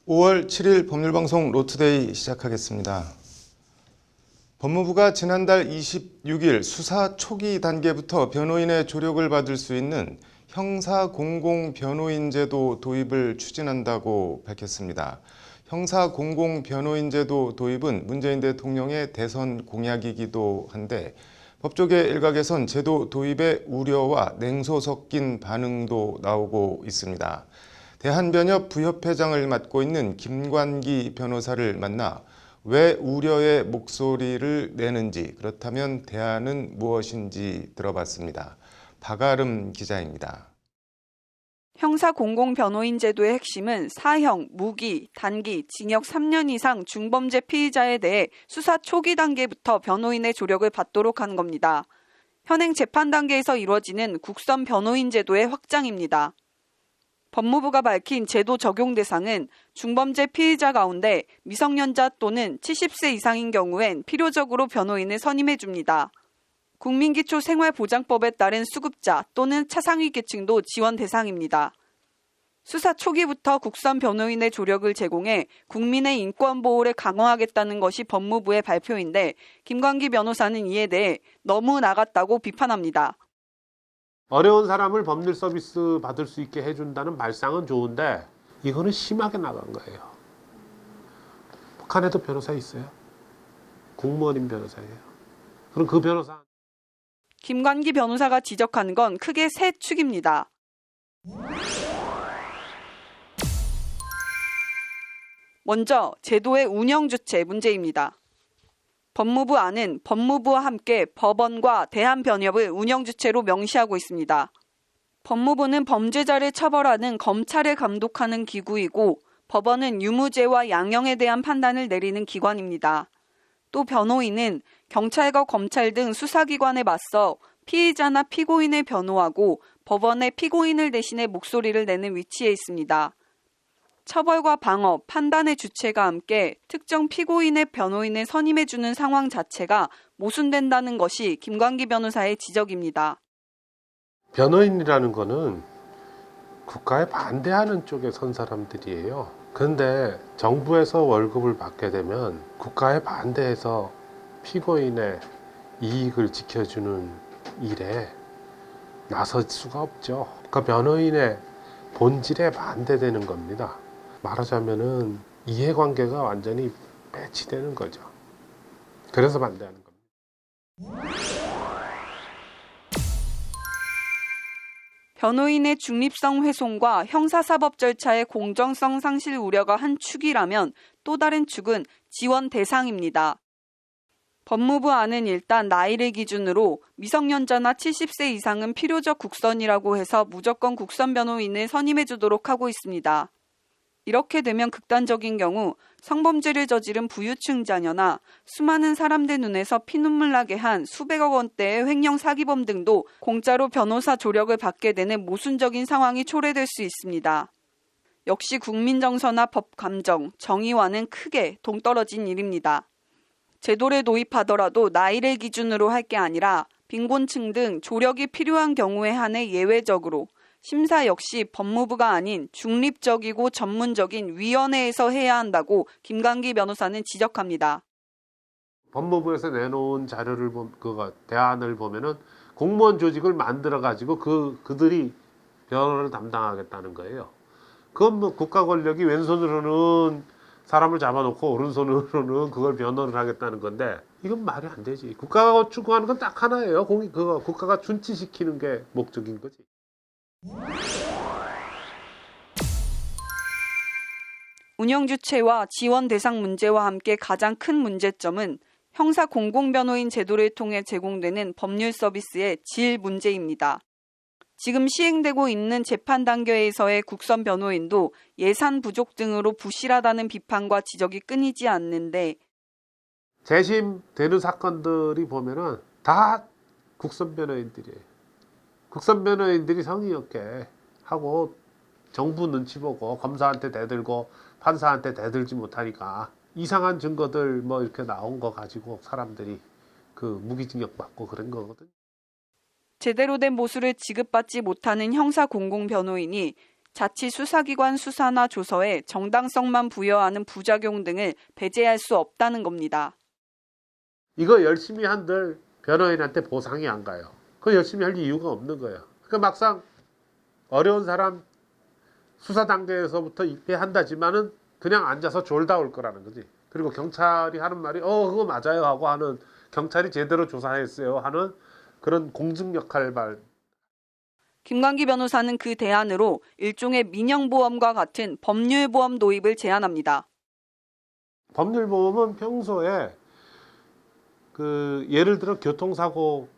5월 7일 법률방송 로투데이 시작하겠습니다. 법무부가 지난달 26일 수사 초기 단계부터 변호인의 조력을 받을 수 있는 형사공공변호인제도 도입을 추진한다고 밝혔습니다. 형사공공변호인제도 도입은 문재인 대통령의 대선 공약이기도 한데 법조계 일각에선 제도 도입의 우려와 냉소 섞인 반응도 나오고 있습니다. 대한변협 부협회장을 맡고 있는 김관기 변호사를 만나 왜 우려의 목소리를 내는지, 그렇다면 대안은 무엇인지 들어봤습니다. 박아름 기자입니다. 형사공공변호인 제도의 핵심은 사형, 무기, 단기, 징역 3년 이상 중범죄 피의자에 대해 수사 초기 단계부터 변호인의 조력을 받도록 하는 겁니다. 현행 재판 단계에서 이루어지는 국선 변호인 제도의 확장입니다. 법무부가 밝힌 제도 적용 대상은 중범죄 피의자 가운데 미성년자 또는 70세 이상인 경우엔 필요적으로 변호인을 선임해 줍니다. 국민기초생활보장법에 따른 수급자 또는 차상위 계층도 지원 대상입니다. 수사 초기부터 국선 변호인의 조력을 제공해 국민의 인권 보호를 강화하겠다는 것이 법무부의 발표인데 김관기 변호사는 이에 대해 너무 나갔다고 비판합니다. 어려운 사람을 법률 서비스 받을 수 있게 해준다는 말상은 좋은데 이거는 심하게 나간 거예요. 북한에도 변호사 있어요. 공무원인 변호사예요. 그럼 그 변호사 김관기 변호사가 지적하는 건 크게 세 축입니다. 먼저 제도의 운영 주체 문제입니다. 법무부 안은 법무부와 함께 법원과 대한변협을 운영 주체로 명시하고 있습니다. 법무부는 범죄자를 처벌하는 검찰을 감독하는 기구이고 법원은 유무죄와 양형에 대한 판단을 내리는 기관입니다. 또 변호인은 경찰과 검찰 등 수사기관에 맞서 피의자나 피고인을 변호하고 법원에 피고인을 대신해 목소리를 내는 위치에 있습니다. 처벌과 방어, 판단의 주체가 함께 특정 피고인의 변호인을 선임해주는 상황 자체가 모순된다는 것이 김관기 변호사의 지적입니다. 변호인이라는 거는 국가에 반대하는 쪽에 선 사람들이에요. 그런데 정부에서 월급을 받게 되면 국가에 반대해서 피고인의 이익을 지켜주는 일에 나설 수가 없죠. 그러니까 변호인의 본질에 반대되는 겁니다. 말하자면은 이해관계가 완전히 배치되는 거죠. 그래서 반대하는 겁니다. 변호인의 중립성 훼손과 형사사법 절차의 공정성 상실 우려가 한 축이라면 또 다른 축은 지원 대상입니다. 법무부 안은 일단 나이를 기준으로 미성년자나 70세 이상은 필요적 국선이라고 해서 무조건 국선 변호인을 선임해 주도록 하고 있습니다. 이렇게 되면 극단적인 경우 성범죄를 저지른 부유층 자녀나 수많은 사람들 눈에서 피눈물 나게 한 수백억 원대의 횡령 사기범 등도 공짜로 변호사 조력을 받게 되는 모순적인 상황이 초래될 수 있습니다. 역시 국민 정서나 법 감정, 정의와는 크게 동떨어진 일입니다. 제도를 도입하더라도 나이를 기준으로 할 게 아니라 빈곤층 등 조력이 필요한 경우에 한해 예외적으로 심사 역시 법무부가 아닌 중립적이고 전문적인 위원회에서 해야 한다고 김관기 변호사는 지적합니다. 법무부에서 내놓은 자료를 대안을 보면은 공무원 조직을 만들어 가지고 그들이 변호를 담당하겠다는 거예요. 그건 뭐 국가 권력이 왼손으로는 사람을 잡아놓고 오른손으로는 그걸 변호를 하겠다는 건데 이건 말이 안 되지. 국가가 추구하는 건 딱 하나예요. 국가가 준치시키는 게 목적인 거지. 운영 주체와 지원 대상 문제와 함께 가장 큰 문제점은 형사 공공변호인 제도를 통해 제공되는 법률 서비스의 질 문제입니다. 지금 시행되고 있는 재판 단계에서의 국선 변호인도 예산 부족 등으로 부실하다는 비판과 지적이 끊이지 않는데 재심되는 사건들이 보면은 다 국선 변호인들이에요. 국선 변호인들이 성의 없게 하고 정부 눈치 보고 검사한테 대들고 판사한테 대들지 못하니까 이상한 증거들 뭐 이렇게 나온 거 가지고 사람들이 그 무기징역 받고 그런 거거든. 제대로 된 보수를 지급받지 못하는 형사 공공변호인이 자치 수사기관 수사나 조서에 정당성만 부여하는 부작용 등을 배제할 수 없다는 겁니다. 이거 열심히 한들 변호인한테 보상이 안 가요. 그거 열심히 할 이유가 없는 거예요. 그러니까 막상 어려운 사람 수사 단계에서부터 입회한다지만은 그냥 앉아서 졸다 올 거라는 거지. 그리고 경찰이 하는 말이 그거 맞아요 하고 하는, 경찰이 제대로 조사했어요 하는 그런 공증 역할만. 김광기 변호사는 그 대안으로 일종의 민영보험과 같은 법률보험 도입을 제안합니다. 법률보험은 평소에 예를 들어 교통사고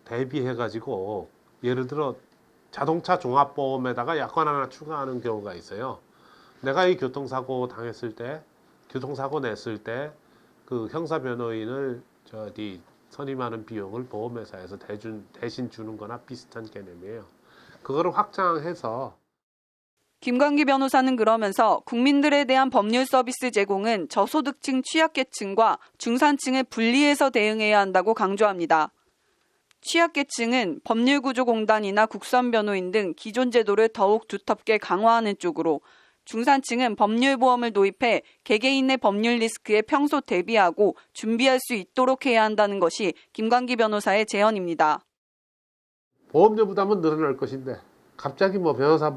대비해가지고 예를 들어 자동차 종합보험에다가 약관 하나 추가하는 경우가 있어요. 내가 이 교통사고 당했을 때, 교통사고 냈을 때 그 형사변호인을 선임하는 비용을 보험회사에서 대신 주는 거나 비슷한 개념이에요. 그거를 확장해서. 김광기 변호사는 그러면서 국민들에 대한 법률 서비스 제공은 저소득층 취약계층과 중산층을 분리해서 대응해야 한다고 강조합니다. 취약계층은 법률구조공단이나 국선변호인 등 기존 제도를 더욱 두텁게 강화하는 쪽으로, 중산층은 법률보험을 도입해 개개인의 법률 리스크에 평소 대비하고 준비할 수 있도록 해야 한다는 것이 김광기 변호사의 제언입니다. 보험료 부담은 늘어날 것인데 갑자기 변호사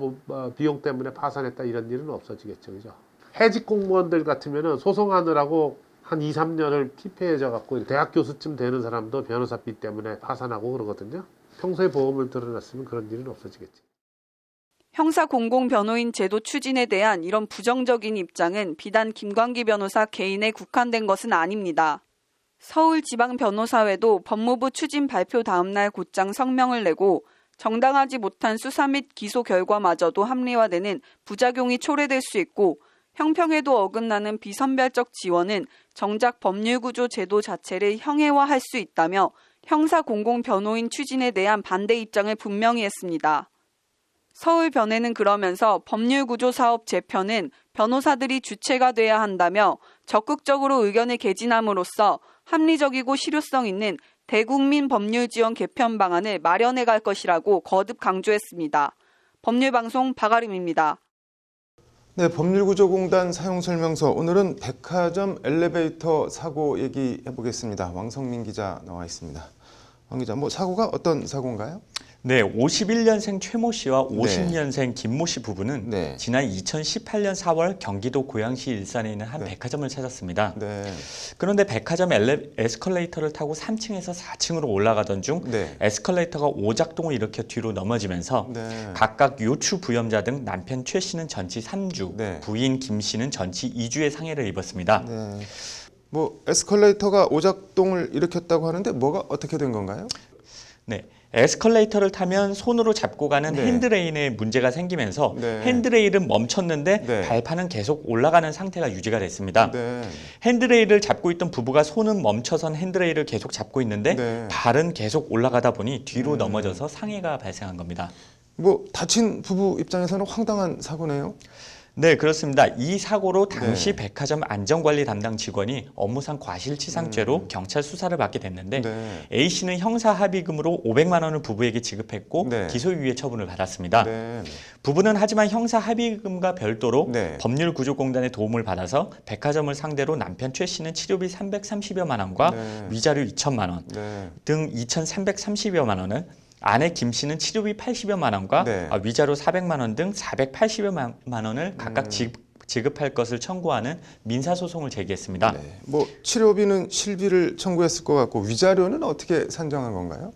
비용 때문에 파산했다 이런 일은 없어지겠죠. 그죠? 해직 공무원들 같으면은 소송하느라고 한 2, 3년을 피폐해져 갖고 대학 교수쯤 되는 사람도 변호사비 때문에 파산하고 그러거든요. 평소에 보험을 들어놨으면 그런 일은 없어지겠지. 형사공공변호인 제도 추진에 대한 이런 부정적인 입장은 비단 김광기 변호사 개인에 국한된 것은 아닙니다. 서울지방변호사회도 법무부 추진 발표 다음 날 곧장 성명을 내고 정당하지 못한 수사 및 기소 결과마저도 합리화되는 부작용이 초래될 수 있고, 형평에도 어긋나는 비선별적 지원은 정작 법률구조 제도 자체를 형해화할 수 있다며 형사공공변호인 추진에 대한 반대 입장을 분명히 했습니다. 서울변회는 그러면서 법률구조사업 재편은 변호사들이 주체가 돼야 한다며 적극적으로 의견을 개진함으로써 합리적이고 실효성 있는 대국민 법률지원 개편 방안을 마련해 갈 것이라고 거듭 강조했습니다. 법률방송 박아름입니다. 네, 법률구조공단 사용설명서, 오늘은 백화점 엘리베이터 사고 얘기해 보겠습니다. 왕성민 기자 나와 있습니다. 왕 기자, 사고가 어떤 사고인가요? 네, 51년생 최모 씨와 50년생 김모 씨 부부는 지난 2018년 4월 경기도 고양시 일산에 있는 한 백화점을 찾았습니다. 그런데 백화점 에스컬레이터를 타고 3층에서 4층으로 올라가던 중 에스컬레이터가 오작동을 일으켜 뒤로 넘어지면서 각각 요추 부염자 등 남편 최 씨는 전치 3주, 부인 김 씨는 전치 2주의 상해를 입었습니다. 에스컬레이터가 오작동을 일으켰다고 하는데 뭐가 어떻게 된 건가요? 네. 에스컬레이터를 타면 손으로 잡고 가는 핸드레일에 문제가 생기면서 핸드레일은 멈췄는데 발판은 계속 올라가는 상태가 유지가 됐습니다. 핸드레일을 잡고 있던 부부가 손은 멈춰선 핸드레일을 계속 잡고 있는데 발은 계속 올라가다 보니 뒤로 넘어져서 상해가 발생한 겁니다. 다친 부부 입장에서는 황당한 사고네요. 네, 그렇습니다. 이 사고로 당시 백화점 안전관리 담당 직원이 업무상 과실치상죄로 경찰 수사를 받게 됐는데 A씨는 형사 합의금으로 500만 원을 부부에게 지급했고 기소유예 처분을 받았습니다. 부부는 하지만 형사 합의금과 별도로 법률구조공단의 도움을 받아서 백화점을 상대로 남편 최 씨는 치료비 330여만 원과 위자료 2천만 원 등 2,330여만 원을, 아내 김 씨는 치료비 80여만 원과 위자료 400만 원 등 480여만 원을 각각 지급할 것을 청구하는 민사소송을 제기했습니다. 치료비는 실비를 청구했을 것 같고 위자료는 어떻게 산정한 건가요?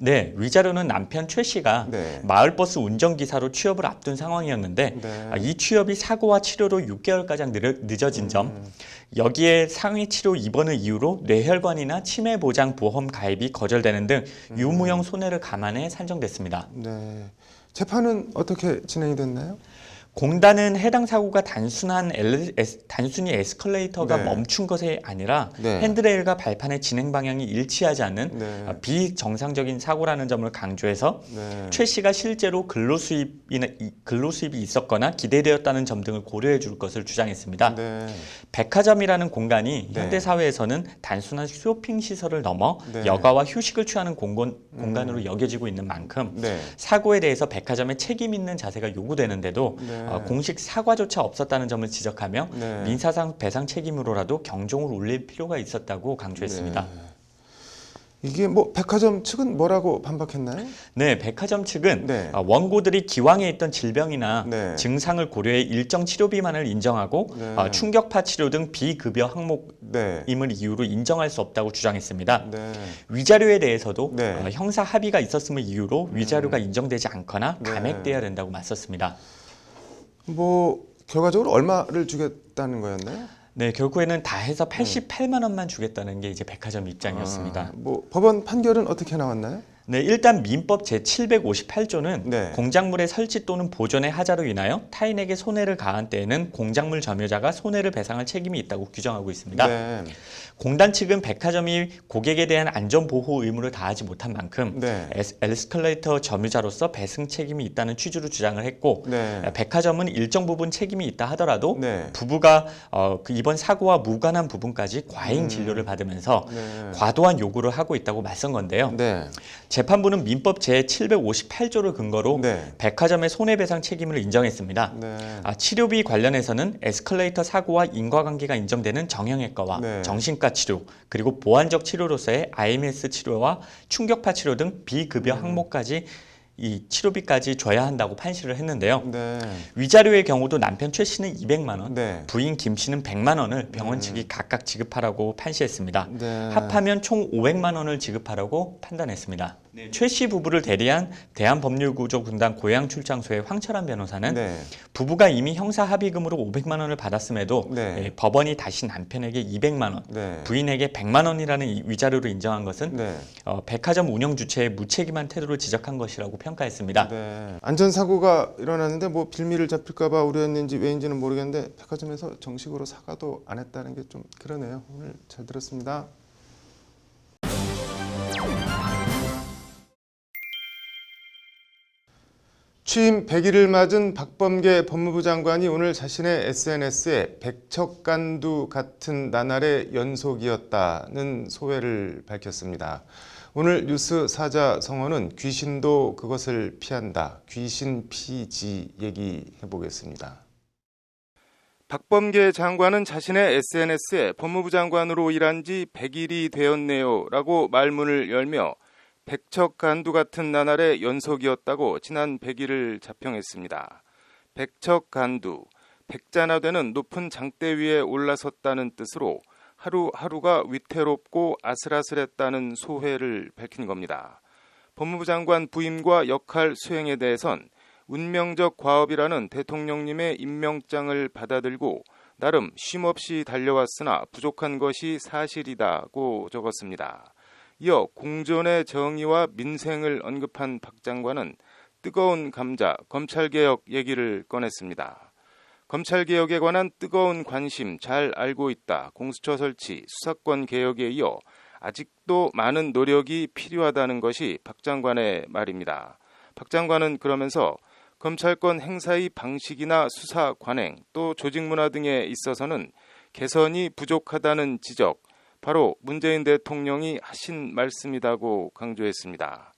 네, 위자료는 남편 최 씨가 마을버스 운전기사로 취업을 앞둔 상황이었는데 이 취업이 사고와 치료로 6개월가량 늦어진 점, 여기에 상해치료 입원을 이유로 뇌혈관이나 치매보장보험 가입이 거절되는 등 유무형 손해를 감안해 산정됐습니다. 재판은 어떻게 진행이 됐나요? 공단은 해당 사고가 단순히 에스컬레이터가 네. 멈춘 것이 아니라 네. 핸드레일과 발판의 진행 방향이 일치하지 않는 네. 비정상적인 사고라는 점을 강조해서 네. 최 씨가 실제로 근로수입이 있었거나 기대되었다는 점 등을 고려해 줄 것을 주장했습니다. 네. 백화점이라는 공간이 네. 현대 사회에서는 단순한 쇼핑 시설을 넘어 네. 여가와 휴식을 취하는 공간으로 여겨지고 있는 만큼 네. 사고에 대해서 백화점의 책임 있는 자세가 요구되는데도 네. 공식 사과조차 없었다는 점을 지적하며 네. 민사상 배상 책임으로라도 경종을 울릴 필요가 있었다고 강조했습니다. 네. 이게 뭐 백화점 측은 뭐라고 반박했나요? 네, 백화점 측은 네. 원고들이 기왕에 있던 질병이나 네. 증상을 고려해 일정 치료 비만을 인정하고 네. 충격파 치료 등 비급여 항목임을 네. 이유로 인정할 수 없다고 주장했습니다. 네. 위자료에 대해서도 네. 형사 합의가 있었음을 이유로 위자료가 인정되지 않거나 네. 감액돼야 된다고 맞섰습니다. 뭐 결과적으로 얼마를 주겠다는 거였나요? 네, 결국에는 다 해서 88만 원만 주겠다는 게 이제 백화점 입장이었습니다. 뭐 법원 판결은 어떻게 나왔나요? 네, 일단 민법 제758조는 네. 공작물의 설치 또는 보존의 하자로 인하여 타인에게 손해를 가한 때에는 공작물 점유자가 손해를 배상할 책임이 있다고 규정하고 있습니다. 네. 공단 측은 백화점이 고객에 대한 안전보호 의무를 다하지 못한 만큼 네. 에스컬레이터 점유자로서 배상 책임이 있다는 취지로 주장을 했고 네. 백화점은 일정 부분 책임이 있다 하더라도 네. 부부가 이번 사고와 무관한 부분까지 과잉 진료를 받으면서 네. 과도한 요구를 하고 있다고 맞선 건데요. 네. 재판부는 민법 제758조를 근거로 네. 백화점의 손해배상 책임을 인정했습니다. 네. 치료비 관련해서는 에스컬레이터 사고와 인과관계가 인정되는 정형외과와 네. 정신과 치료 그리고 보완적 치료로서의 IMS 치료와 충격파 치료 등 비급여 항목까지 이 치료비까지 줘야 한다고 판시를 했는데요. 네. 위자료의 경우도 남편 최 씨는 200만 원, 네. 부인 김 씨는 100만 원을 병원 측이 각각 지급하라고 판시했습니다. 네. 합하면 총 500만 원을 지급하라고 판단했습니다. 최 씨 부부를 대리한 대한법률구조공단 고양출장소의 황철환 변호사는 네. 부부가 이미 형사 합의금으로 500만 원을 받았음에도 네. 법원이 다시 남편에게 200만 원, 네. 부인에게 100만 원이라는 위자료를 인정한 것은 네. 백화점 운영 주체의 무책임한 태도를 지적한 것이라고 평가했습니다. 네. 안전사고가 일어났는데 뭐 빌미를 잡힐까봐 우려했는지 왜인지는 모르겠는데 백화점에서 정식으로 사과도 안 했다는 게 좀 그러네요. 오늘 잘 들었습니다. 취임 100일을 맞은 박범계 법무부 장관이 오늘 자신의 SNS에 백척간두 같은 나날의 연속이었다는 소회를 밝혔습니다. 오늘 뉴스 사자성어는 귀신도 그것을 피한다. 귀신 피지 얘기해 보겠습니다. 박범계 장관은 자신의 SNS에 법무부 장관으로 일한 지 100일이 되었네요 라고 말문을 열며 백척간두 같은 나날의 연속이었다고 지난 100일을 자평했습니다. 백척간두, 백자나되는 높은 장대 위에 올라섰다는 뜻으로 하루하루가 위태롭고 아슬아슬했다는 소회를 밝힌 겁니다. 법무부 장관 부임과 역할 수행에 대해선 운명적 과업이라는 대통령님의 임명장을 받아들고 나름 쉼없이 달려왔으나 부족한 것이 사실이다고 적었습니다. 이어 공존의 정의와 민생을 언급한 박 장관은 뜨거운 감자, 검찰개혁 얘기를 꺼냈습니다. 검찰개혁에 관한 뜨거운 관심 잘 알고 있다. 공수처 설치, 수사권 개혁에 이어 아직도 많은 노력이 필요하다는 것이 박 장관의 말입니다. 박 장관은 그러면서 검찰권 행사의 방식이나 수사 관행 또 조직 문화 등에 있어서는 개선이 부족하다는 지적, 바로 문재인 대통령이 하신 말씀이라고 강조했습니다.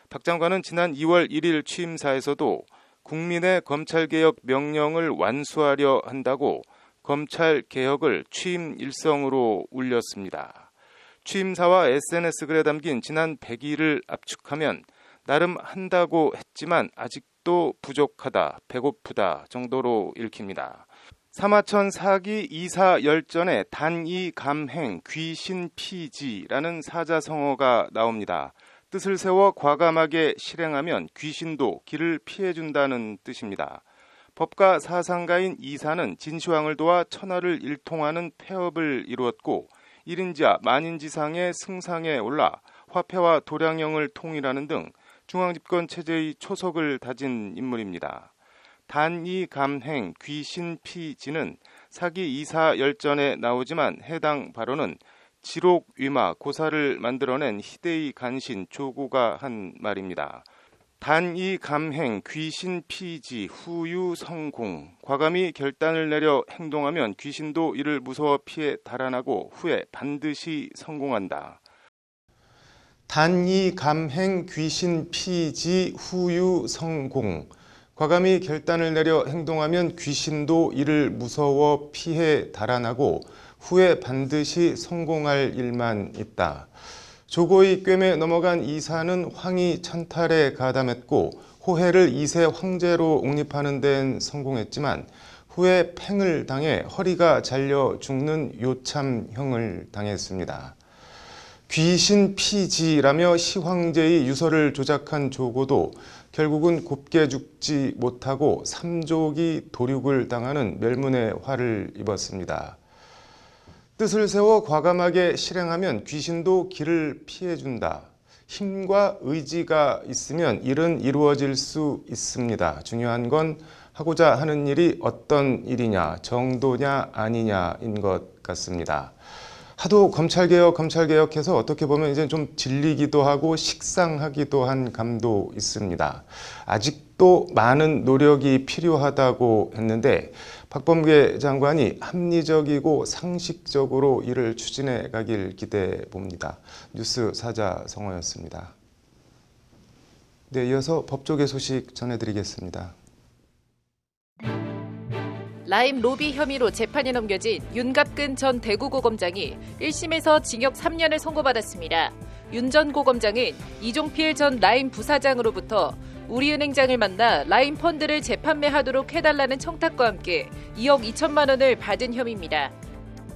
박 장관은 지난 2월 1일 취임사에서도 국민의 검찰개혁 명령을 완수하려 한다고 검찰개혁을 취임 일성으로 울렸습니다. 취임사와 SNS 글에 담긴 지난 100일을 압축하면 나름 한다고 했지만 아직도 부족하다, 배고프다 정도로 읽힙니다. 사마천 사기 이사 열전에 단이 감행 귀신 피지라는 사자성어가 나옵니다. 뜻을 세워 과감하게 실행하면 귀신도 길을 피해준다는 뜻입니다. 법가 사상가인 이사는 진시황을 도와 천하를 일통하는 폐업을 이루었고 1인지하 만인지상의 승상에 올라 화폐와 도량령을 통일하는 등 중앙집권 체제의 초석을 다진 인물입니다. 단이 감행 귀신 피지는 사기 이사 열전에 나오지만 해당 발언은 지록 위마 고사를 만들어낸 희대의 간신 조고가 한 말입니다. 단이 감행 귀신 피지 후유 성공. 과감히 결단을 내려 행동하면 귀신도 이를 무서워 피해 달아나고 후에 반드시 성공한다. 단이 감행 귀신 피지 후유 성공. 과감히 결단을 내려 행동하면 귀신도 이를 무서워 피해 달아나고 후에 반드시 성공할 일만 있다. 조고의 꿰매 넘어간 이사는 황희 천탈에 가담했고 호해를 2세 황제로 옹립하는 데는 성공했지만 후에 팽을 당해 허리가 잘려 죽는 요참형을 당했습니다. 귀신 피지라며 시황제의 유서를 조작한 조고도 결국은 곱게 죽지 못하고 삼족이 도륙을 당하는 멸문의 화를 입었습니다. 뜻을 세워 과감하게 실행하면 귀신도 길을 피해준다. 힘과 의지가 있으면 일은 이루어질 수 있습니다. 중요한 건 하고자 하는 일이 어떤 일이냐, 정도냐 아니냐인 것 같습니다. 하도 검찰개혁해서 어떻게 보면 이제 좀 질리기도 하고 식상하기도 한 감도 있습니다. 아직도 많은 노력이 필요하다고 했는데 박범계 장관이 합리적이고 상식적으로 이를 추진해 가길 기대해 봅니다. 뉴스 사자 성호였습니다. 네, 이어서 법조계 소식 전해드리겠습니다. 라임 로비 혐의로 재판에 넘겨진 윤갑근 전 대구고검장이 1심에서 징역 3년을 선고받았습니다. 윤 전 고검장은 이종필 전 라임 부사장으로부터 우리은행장을 만나 라임 펀드를 재판매하도록 해달라는 청탁과 함께 2억 2천만 원을 받은 혐의입니다.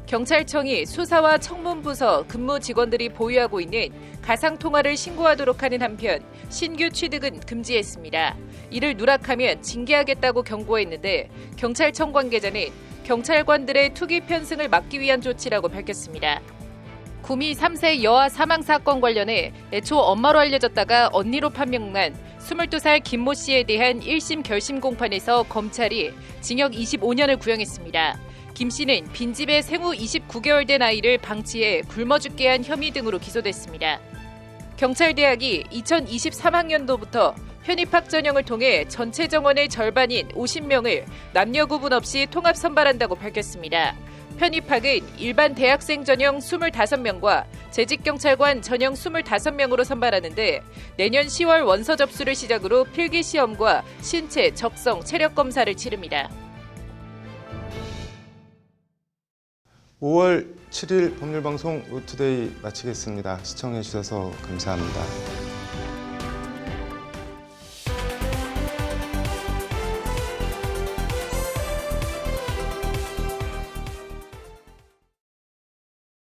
경찰청이 수사와 청문부서 근무 직원들이 보유하고 있는 가상통화를 신고하도록 하는 한편 신규 취득은 금지했습니다. 이를 누락하면 징계하겠다고 경고했는데 경찰청 관계자는 경찰관들의 투기 편승을 막기 위한 조치라고 밝혔습니다. 구미 3세 여아 사망 사건 관련해 애초 엄마로 알려졌다가 언니로 판명난 22살 김모 씨에 대한 1심 결심 공판에서 검찰이 징역 25년을 구형했습니다. 김 씨는 빈집에 생후 29개월 된 아이를 방치해 굶어 죽게 한 혐의 등으로 기소됐습니다. 경찰대학이 2023학년도부터 편입학 전형을 통해 전체 정원의 절반인 50명을 남녀 구분 없이 통합 선발한다고 밝혔습니다. 편입학은 일반 대학생 전형 25명과 재직경찰관 전형 25명으로 선발하는데 내년 10월 원서 접수를 시작으로 필기시험과 신체, 적성, 체력 검사를 치릅니다. 5월 7일 법률방송 우투데이 마치겠습니다. 시청해 주셔서 감사합니다.